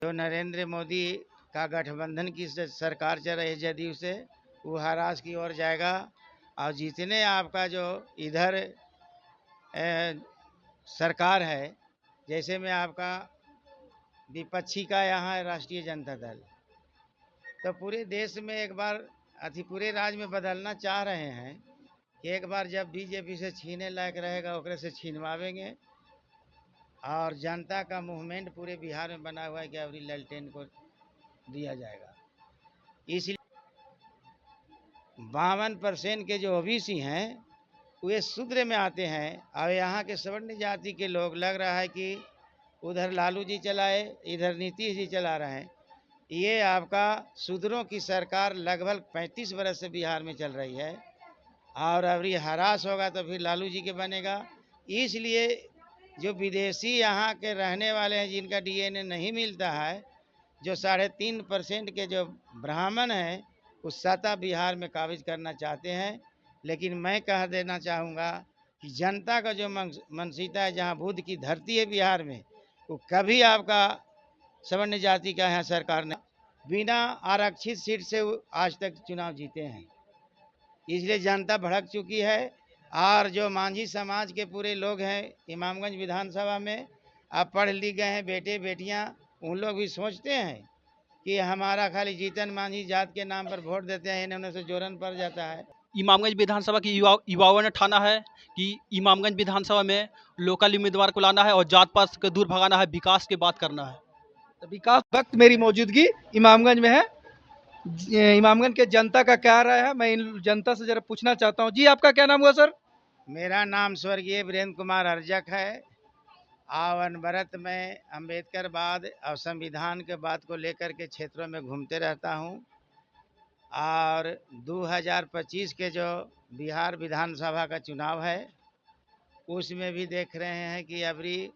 जो नरेंद्र मोदी का गठबंधन की सरकार चल रही है जदयू से, वो हरास की ओर जाएगा। और जितने आपका जो इधर सरकार है, जैसे में आपका विपक्षी का यहाँ है राष्ट्रीय जनता दल, तो पूरे देश में एक बार पूरे राज्य में बदलना चाह रहे हैं कि एक बार जब बीजेपी से छीने लायक रहेगा ओकरे से छीनवावेंगे। और जनता का मूवमेंट पूरे बिहार में बना हुआ है कि अबरी ललटेन को दिया जाएगा। इसलिए 52% के जो ओबीसी हैं वे शूद्र में आते हैं और यहाँ के सवर्ण जाति के लोग लग रहा है कि उधर लालू जी चलाए, इधर नीतीश जी चला रहे हैं। ये आपका शूद्रों की सरकार लगभग 35 वर्ष से बिहार में चल रही है और अभी हरास होगा तो फिर लालू जी के बनेगा। इसलिए जो विदेशी यहाँ के रहने वाले हैं जिनका डीएनए नहीं मिलता है, जो 3.5% के जो ब्राह्मण हैं उस सत्ता बिहार में काबिज करना चाहते हैं। लेकिन मैं कह देना चाहूँगा कि जनता का जो मानसिकता है, जहाँ बुद्ध की धरती है बिहार में, वो कभी आपका सवर्ण जाति का यहाँ सरकार ने बिना आरक्षित सीट से आज तक चुनाव जीते हैं। इसलिए जनता भड़क चुकी है। और जो मांझी समाज के पूरे लोग हैं इमामगंज विधानसभा में, अब पढ़ लिख गए हैं बेटे बेटियां, उन लोग भी सोचते हैं कि हमारा खाली जीतन मांझी जात के नाम पर वोट देते हैं, इन्होंने से जोरन पड़ जाता है। इमामगंज विधानसभा की युवाओं ने ठाना है कि इमामगंज विधानसभा में लोकल उम्मीदवार को लाना है और जात पात को दूर भगाना है, विकास की बात करना है। तो विकास वक्त मेरी मौजूदगी इमामगंज में है। इमामगंज के जनता का क्या राय है, मैं इन जनता से जरा पूछना चाहता हूँ। जी, आपका क्या नाम हुआ सर? मेरा नाम स्वर्गीय वीरेंद्र कुमार अर्जक है। अनवरत में अम्बेडकरवाद और संविधान के बात को लेकर के क्षेत्रों में घूमते रहता हूँ। और 2025 के जो बिहार विधानसभा का चुनाव है उसमें भी देख रहे हैं कि अबरी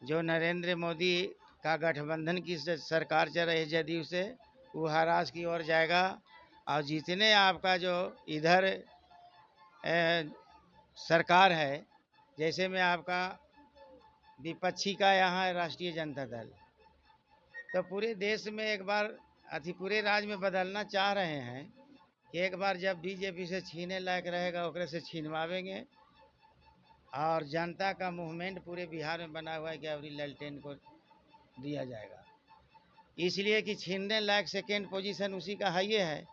जो नरेंद्र मोदी का गठबंधन की सरकार चल रही है जदयू से, वो हरास की ओर जाएगा। और जितने आपका जो इधर सरकार है, जैसे में आपका विपक्षी का यहाँ है राष्ट्रीय जनता दल, तो पूरे देश में एक बार पूरे राज्य में बदलना चाह रहे हैं कि एक बार जब बीजेपी से छीने लायक रहेगा ओकरे से छीनवावेंगे। और जनता का मूवमेंट पूरे बिहार में बना हुआ है कि अबरी ललटेन को दिया जाएगा। इसलिए कि छीनने लायक सेकेंड पोजीशन उसी का हाई है।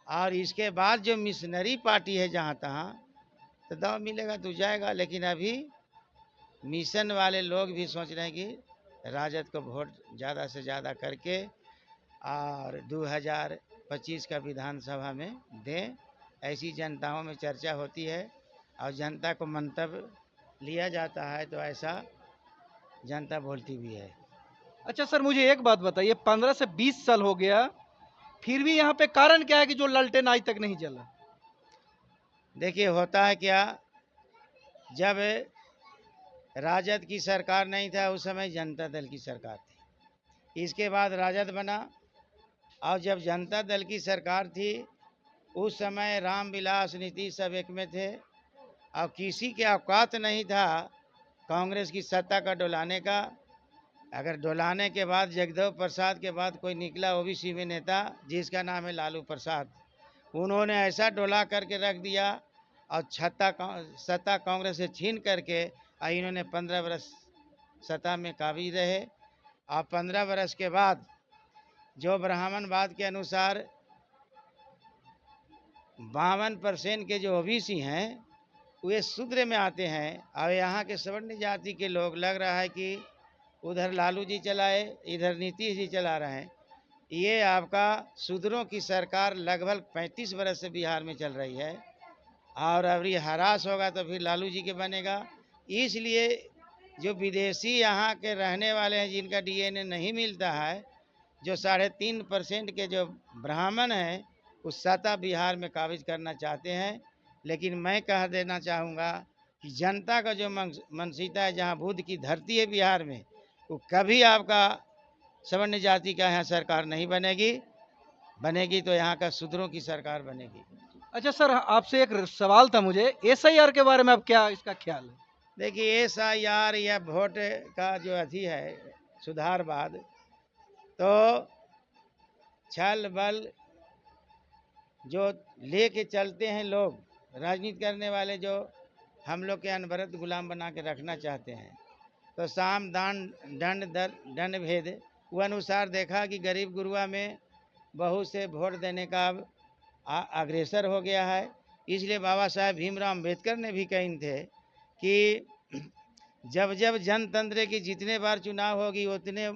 और इसके बाद जो मिशनरी पार्टी है जहाँ तहाँ तो दाव मिलेगा तो जाएगा। लेकिन अभी मिशन वाले लोग भी सोच रहे हैं कि राजद को वोट ज़्यादा से ज़्यादा करके और 2025 का विधानसभा में दें, ऐसी जनताओं में चर्चा होती है और जनता को मंतव्य लिया जाता है, तो ऐसा जनता बोलती भी है। अच्छा सर, मुझे एक बात बताइए, 15 से 20 साल हो गया, फिर भी यहाँ पे कारण क्या है कि जो ललटेन आज तक नहीं जला? देखिए, होता है क्या, जब राजद की सरकार नहीं था उस समय जनता दल की सरकार थी, इसके बाद राजद बना। और जब जनता दल की सरकार थी उस समय रामविलास नीतीश सब एक में थे और किसी के औकात नहीं था कांग्रेस की सत्ता का डोलाने का। अगर डोलाने के बाद जगदेव प्रसाद के बाद कोई निकला ओबीसी में नेता जिसका नाम है लालू प्रसाद, उन्होंने ऐसा डोला करके रख दिया और सत्ता कांग्रेस से छीन करके इन्होंने 15 वर्ष सत्ता में काबिज रहे। और 15 वर्ष के बाद जो ब्राह्मणवाद के अनुसार 52% के जो ओबीसी हैं वे शूद्र में आते हैं और यहाँ के सवर्ण जाति के लोग लग रहा है कि उधर लालू जी चलाए, इधर नीतीश जी चला रहे हैं। ये आपका शूद्रों की सरकार लगभग 35 वर्ष से बिहार में चल रही है और अभी हरास होगा तो फिर लालू जी के बनेगा। इसलिए जो विदेशी यहाँ के रहने वाले हैं जिनका डीएनए नहीं मिलता है, जो 3.5% के जो ब्राह्मण हैं उस सत्ता बिहार में काबिज करना चाहते हैं। लेकिन मैं कह देना चाहूँगा कि जनता का जो मानसिकता है, जहाँ बुद्ध की धरती है बिहार में, वो कभी आपका सवर्ण जाति का यहाँ सरकार नहीं बनेगी। बनेगी तो यहाँ का शूद्रों की सरकार बनेगी। अच्छा सर, आपसे एक सवाल था मुझे, एसआईआर के बारे में अब क्या इसका ख्याल है? देखिए, एसआईआर या वोट का जो है सुधारवाद, तो छल बल जो लेके चलते हैं लोग, राजनीति करने वाले, जो हम लोग के अनवरत गुलाम बना के रखना चाहते हैं, तो साम दान दंड भेद वो अनुसार देखा कि गरीब गुरुआ में बहुत से वोट देने का अब अग्रसर हो गया है। इसलिए बाबा साहेब भीमराव अम्बेडकर ने भी कही थे कि जब जब जनतंत्र की जितने बार चुनाव होगी उतने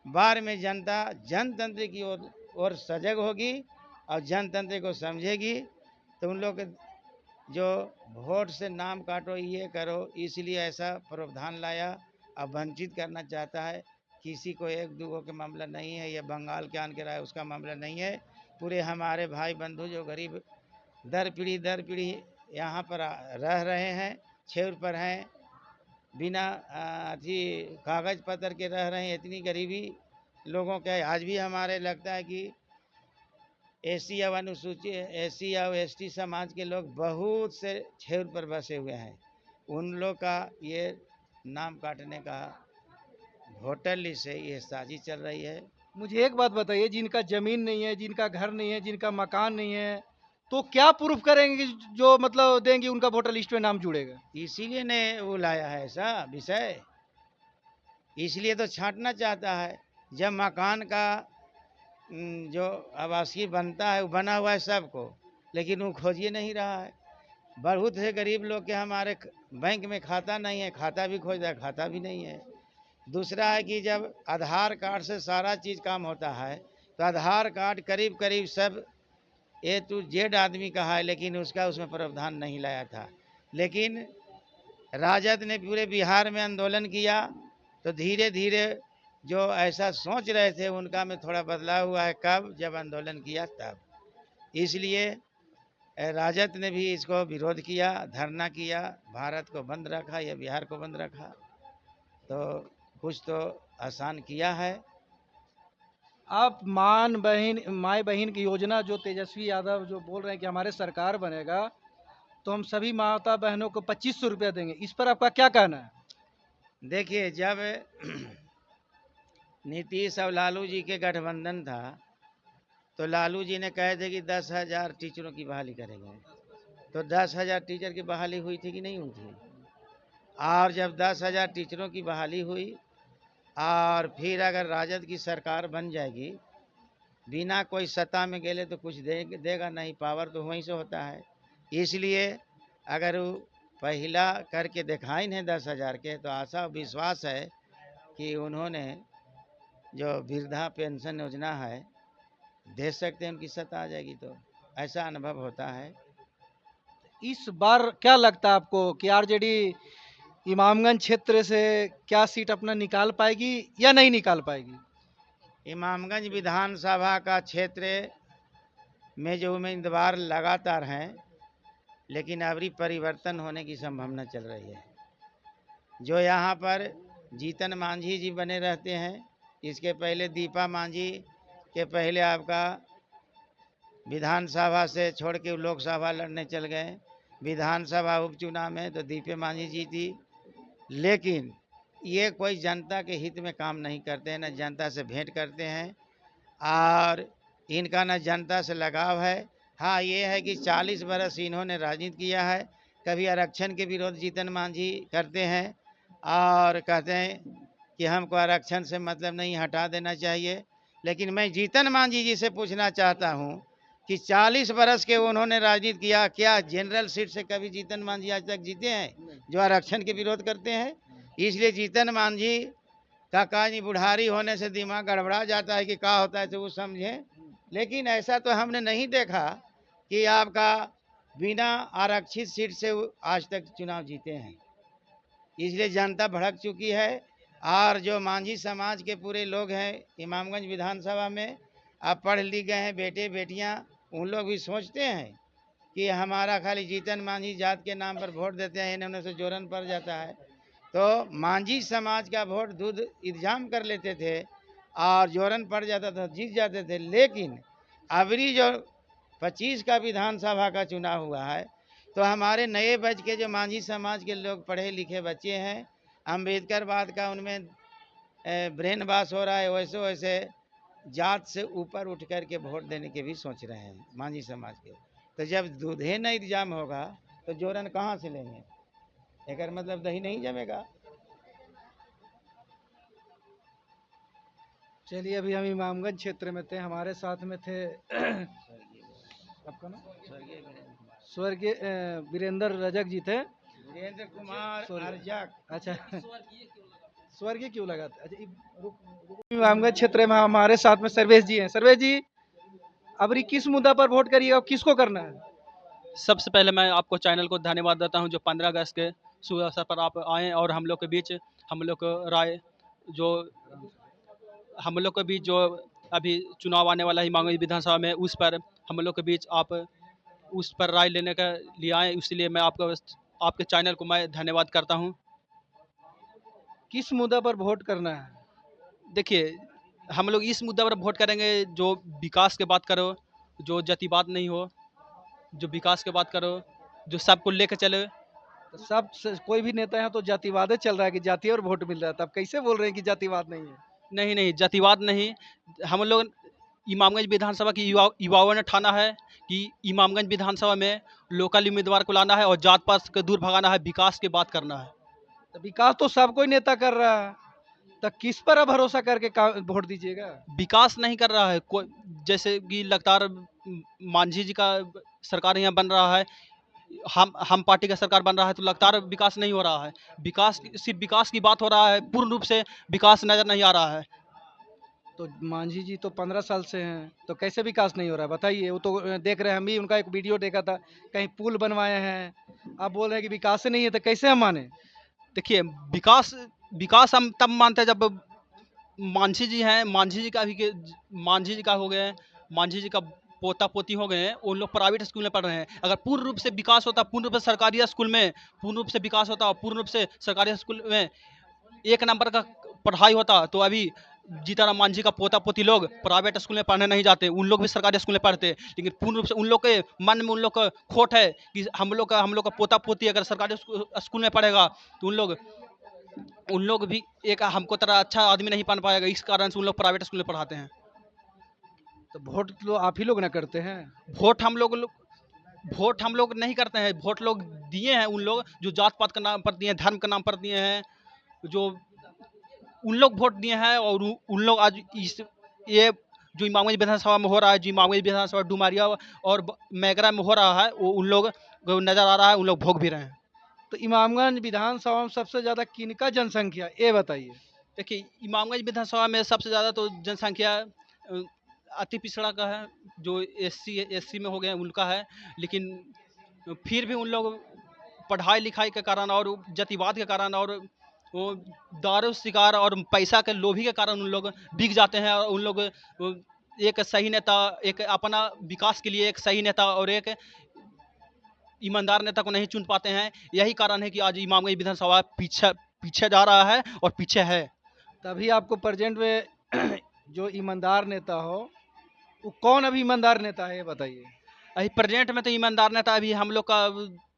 बार में जनता जनतंत्र की ओर सजग होगी और जनतंत्र को समझेगी। तो उन लोग जो वोट से नाम काटो, ये करो, इसलिए ऐसा प्रावधान लाया। अब वंचित करना चाहता है। किसी को एक दूगों के मामला नहीं है, ये बंगाल के आन के रहा है उसका मामला नहीं है। पूरे हमारे भाई बंधु जो गरीब दर पीढ़ी यहाँ पर रह रहे हैं, छेउर पर हैं, बिना अथी कागज पत्र के रह रहे हैं। इतनी गरीबी लोगों के आज भी हमारे लगता है कि एसी या अनुसूचित एसी या एसटी समाज के लोग बहुत से छेउर पर बसे हुए हैं। उन लोग का ये नाम काटने का वोटर लिस्ट से ये साजिश चल रही है। मुझे एक बात बताइए, जिनका जमीन नहीं है, जिनका घर नहीं है, जिनका मकान नहीं है, तो क्या प्रूफ करेंगे कि जो मतलब देंगे उनका वोटर लिस्ट में नाम जुड़ेगा? इसीलिए ने वो लाया है ऐसा विषय, इसलिए तो छांटना चाहता है। जब मकान का जो आवासीय बनता है वो बना हुआ है सबको, लेकिन वो खोजिए नहीं रहा है। बहुत से गरीब लोग के हमारे बैंक में खाता नहीं है, खाता भी खोज रहा है, खाता भी नहीं है। दूसरा है कि जब आधार कार्ड से सारा चीज़ काम होता है, तो आधार कार्ड करीब करीब सब ए टू जेड आदमी का है, लेकिन उसका उसमें प्रावधान नहीं लाया था। लेकिन राजद ने पूरे बिहार में आंदोलन किया, तो धीरे धीरे जो ऐसा सोच रहे थे उनका में थोड़ा बदलाव हुआ है। कब? जब आंदोलन किया तब। इसलिए राजद ने भी इसको विरोध किया, धरना किया, भारत को बंद रखा या बिहार को बंद रखा। तो कुछ तो आसान किया है। आप माई बहन की योजना जो तेजस्वी यादव जो बोल रहे हैं कि हमारे सरकार बनेगा तो हम सभी माता बहनों को 2500 रुपया देंगे, इस पर आपका क्या कहना है? देखिए, जब नीतीश और लालू जी के गठबंधन था तो लालू जी ने कहे थे कि 10,000 टीचरों की बहाली करेंगे। तो 10,000 टीचर की बहाली हुई थी कि नहीं हुई थी? और जब 10,000 टीचरों की बहाली हुई और फिर अगर राजद की सरकार बन जाएगी, बिना कोई सत्ता में गेले तो कुछ देगा नहीं, पावर तो वहीं से होता है। इसलिए अगर वो पहला करके दिखाई नहीं 10,000 के, तो आशा विश्वास है कि उन्होंने जो वृद्धा पेंशन योजना है दे सकते हैं, उनकी सत्ता आ जाएगी। तो ऐसा अनुभव होता है। इस बार क्या लगता है आपको कि आरजेडी इमामगंज क्षेत्र से क्या सीट अपना निकाल पाएगी या नहीं निकाल पाएगी? इमामगंज विधानसभा का क्षेत्र में जो उम्मीदवार लगातार हैं, लेकिन अभी परिवर्तन होने की संभावना चल रही है। जो यहाँ पर जीतन मांझी जी बने रहते हैं, इसके पहले दीपा मांझी के पहले आपका विधानसभा से छोड़ के लोकसभा लड़ने चल गए। विधानसभा उपचुनाव में तो दीपे मांझी जीती, लेकिन ये कोई जनता के हित में काम नहीं करते हैं, न जनता से भेंट करते हैं और इनका न जनता से लगाव है। हाँ, ये है कि 40 बरस इन्होंने राजनीति किया है। कभी आरक्षण के विरोध जीतन मांझी करते हैं और कहते हैं कि हमको आरक्षण से मतलब नहीं, हटा देना चाहिए। लेकिन मैं जीतन मांझी जी से पूछना चाहता हूँ कि 40 बरस के उन्होंने राजनीति किया, क्या जनरल सीट से कभी जीतन मांझी आज तक जीते हैं जो आरक्षण के विरोध करते हैं? इसलिए जीतन मांझी का कहानी बुढ़ारी होने से दिमाग गड़बड़ा जाता है कि क्या होता है तो वो समझें। लेकिन ऐसा तो हमने नहीं देखा कि आपका बिना आरक्षित सीट से आज तक चुनाव जीते हैं। इसलिए जनता भड़क चुकी है और जो मांझी समाज के पूरे लोग हैं इमामगंज विधानसभा में, आप पढ़ लिख गए हैं बेटे बेटियां, उन लोग भी सोचते हैं कि हमारा खाली जीतन मांझी जात के नाम पर वोट देते हैं, इन्होंने से जोरन पड़ जाता है। तो मांझी समाज का वोट दूध इंतजाम कर लेते थे और जोरन पड़ जाता था, जीत जाते थे। लेकिन अबरी जो 25 का विधानसभा का चुनाव हुआ है, तो हमारे नए बच के जो मांझी समाज के लोग पढ़े लिखे बच्चे हैं, अम्बेडकर बाद का उनमें ब्रेन वाश हो रहा है, वैसे वैसे जात से ऊपर उठ कर के वोट देने के भी सोच रहे हैं मांझी समाज के। तो जब दूधे न इंतजाम होगा तो जोरन कहाँ से लेंगे? एक मतलब दही नहीं जमेगा। चलिए, अभी हम इमामगंज क्षेत्र में थे, हमारे साथ में थे आपका नाम स्वर्गीय वीरेंद्र रजक जी थे। वीरेंद्र कुमार Sorry. अर्जक। अच्छा, स्वर्गीय क्यों लगाते? अच्छा, इमामगंज क्षेत्र में हमारे साथ में सर्वेश जी हैं। सर्वेश जी, अब किस मुद्दा पर वोट करिएगा और किसको करना है? सबसे पहले मैं आपको चैनल को धन्यवाद देता हूं जो 15 अगस्त के शुभ अवसर पर आप आए और हम लोग के बीच हम लोग को राय जो हम लोग के बीच जो अभी चुनाव आने वाला है इमामगंज विधानसभा में, उस पर हम लोग के बीच आप उस पर राय लेने का लिए आए, इसलिए मैं आपको आपके चैनल को मैं धन्यवाद करता हूं। किस मुद्दा पर वोट करना है? देखिए, हम लोग इस मुद्दे पर वोट करेंगे जो विकास की बात करो, जो जातिवाद नहीं हो, जो विकास की बात करो, जो सबको लेकर चले। तो कोई भी नेता यहाँ तो जातिवाद चल रहा है कि जाति और वोट मिल रहा है, तब कैसे बोल रहे हैं कि जातिवाद नहीं है? नहीं नहीं, जातिवाद नहीं। हम लोग इमामगंज विधानसभा की युवाओं ने ठाना है कि इमामगंज विधानसभा में लोकल उम्मीदवार को लाना है और जात पात को दूर भगाना है, विकास की बात करना है। तो विकास तो सब कोई नेता कर रहा है, तो किस पर आप भरोसा करके वोट दीजिएगा? विकास नहीं कर रहा है कोई, जैसे कि लगातार मांझी जी का सरकार यहाँ बन रहा है, हम पार्टी का सरकार बन रहा है, तो लगातार विकास नहीं हो रहा है। विकास सिर्फ विकास की बात हो रहा है, पूर्ण रूप से विकास नजर नहीं आ रहा है। तो मांझी जी तो 15 साल से हैं, तो कैसे विकास नहीं हो रहा है बताइए? वो तो देख रहे हैं, हम भी उनका एक वीडियो देखा था, कहीं पुल बनवाए हैं, आप बोल रहे हैं कि विकास नहीं है, तो कैसे हम माने? देखिए, विकास विकास हम तब मानते हैं जब मांझी जी हैं, मांझी जी का भी मांझी जी का हो गए, मांझी जी का पोता पोती हो गए हैं, उन लोग प्राइवेट स्कूल में पढ़ रहे हैं। अगर पूर्ण रूप से विकास होता, पूर्ण रूप से सरकारी स्कूल में पूर्ण रूप से विकास होता और पूर्ण रूप से सरकारी स्कूल में 1 नंबर का पढ़ाई होता, तो अभी जीताराम मांझी का पोता पोती लोग प्राइवेट स्कूल में पढ़ने नहीं जाते, उन लोग भी सरकारी स्कूल में पढ़ते। लेकिन पूर्ण रूप से उन लोग के मन में उन लोग का खोट है कि हम लोग का पोता पोती अगर सरकारी स्कूल में पढ़ेगा तो उन लोग भी एक हमको तरह अच्छा आदमी नहीं बन पाएगा, इस कारण से उन लोग प्राइवेट स्कूल में पढ़ाते हैं। तो वोट तो आप ही लोग ना करते हैं? वोट हम लोग नहीं करते हैं, वोट लोग दिए हैं उन लोग जो जात पात का नाम पर दिए हैं, धर्म के नाम पर दिए हैं, जो उन लोग वोट दिए हैं। और उन लोग आज ये जो इमामगंज विधानसभा में हो रहा है, जो इमामगंज विधानसभा डुमारिया और मैगरा में हो रहा है, वो उन लोग नजर आ रहा है, उन लोग भोग भी रहे हैं। तो इमामगंज विधानसभा में सबसे ज्यादा किनका जनसंख्या, ये बताइए? देखिए, इमामगंज विधानसभा में सबसे ज़्यादा तो जनसंख्या अति पिछड़ा का है, जो एससी में हो गए उनका है। लेकिन फिर भी उन लोग पढ़ाई लिखाई के कारण और जातिवाद के कारण और वो दारू शिकार और पैसा के लोभी के कारण उन लोग बिक जाते हैं, और उन लोग एक सही नेता, एक अपना विकास के लिए एक सही नेता और एक ईमानदार नेता को नहीं चुन पाते हैं। यही कारण है कि आज इमामगंज विधानसभा पीछे पीछे जा रहा है और पीछे है। तभी आपको प्रेजेंट में जो ईमानदार नेता हो, वो कौन अभी ईमानदार नेता है, ये बताइए? अभी प्रेजेंट में तो ईमानदार नेता अभी हम लोग का,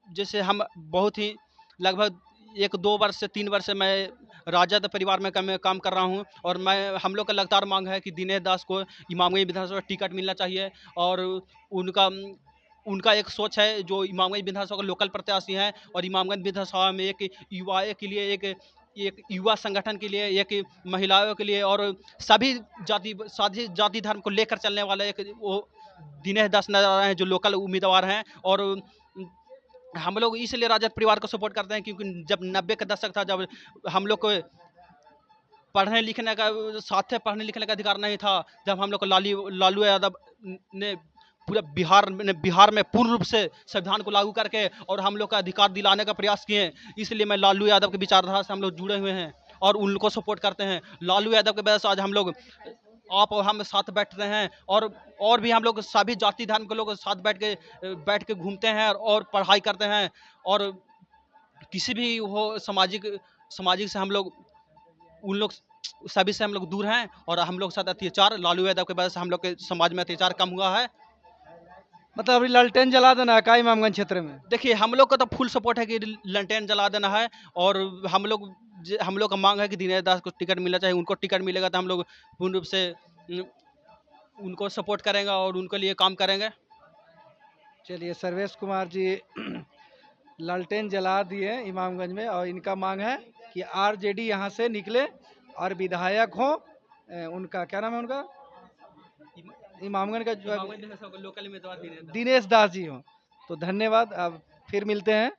जैसे हम बहुत ही लगभग 1-2 वर्ष से 3 वर्ष से मैं राजद परिवार में काम कर रहा हूं, और हम लोग का लगातार मांग है कि दिनेश दास को इमामगंज विधानसभा टिकट मिलना चाहिए। और उनका उनका एक सोच है, जो इमामगंज विधानसभा का लोकल प्रत्याशी हैं, और इमामगंज विधानसभा में एक युवा के लिए एक युवा संगठन के लिए, एक महिलाओं के लिए और सभी जाति धर्म को लेकर चलने वाले एक वो दिनेश दास नजर आ रहे हैं, जो लोकल उम्मीदवार हैं। और हम लोग इसलिए राजद परिवार को सपोर्ट करते हैं क्योंकि जब 90 का दशक था, जब हम लोग को पढ़ने लिखने का साथ में पढ़ने लिखने का अधिकार नहीं था, जब हम लोग को लालू यादव ने पूरा बिहार में पूर्ण रूप से संविधान को लागू करके और हम लोग का अधिकार दिलाने का प्रयास किए, इसलिए मैं लालू यादव के विचारधारा से हम लोग जुड़े हुए हैं और उनको सपोर्ट करते हैं। लालू यादव के वजह से आज हम लोग आप और हम साथ बैठते हैं, और भी हम लोग सभी जाति धर्म के लोग साथ बैठ के घूमते हैं और पढ़ाई करते हैं, और किसी भी हो सामाजिक से हम लोग उन लोग सभी से हम लोग दूर हैं। और हम लोग साथ अत्याचार लालू यादव के वजह से हम लोग के समाज में अत्याचार कम हुआ है। मतलब अभी लालटेन जला देना है का इमामगंज क्षेत्र में? देखिए, हम लोग का तो फुल सपोर्ट है कि लालटेन जला देना है, और हम लोग का मांग है कि दिनेश दास को टिकट मिलना चाहिए। उनको टिकट मिलेगा तो हम लोग पूर्ण रूप से उनको सपोर्ट करेंगे और उनके लिए काम करेंगे। चलिए, सर्वेश कुमार जी लालटेन जला दिए इमामगंज में, और इनका मांग है कि आरजेडी यहाँ से निकले और विधायक हो। उनका क्या नाम है उनका, इमामगंज का जो लोकल उम्मीदवार दिनेश दास जी हो। तो धन्यवाद, अब फिर मिलते हैं।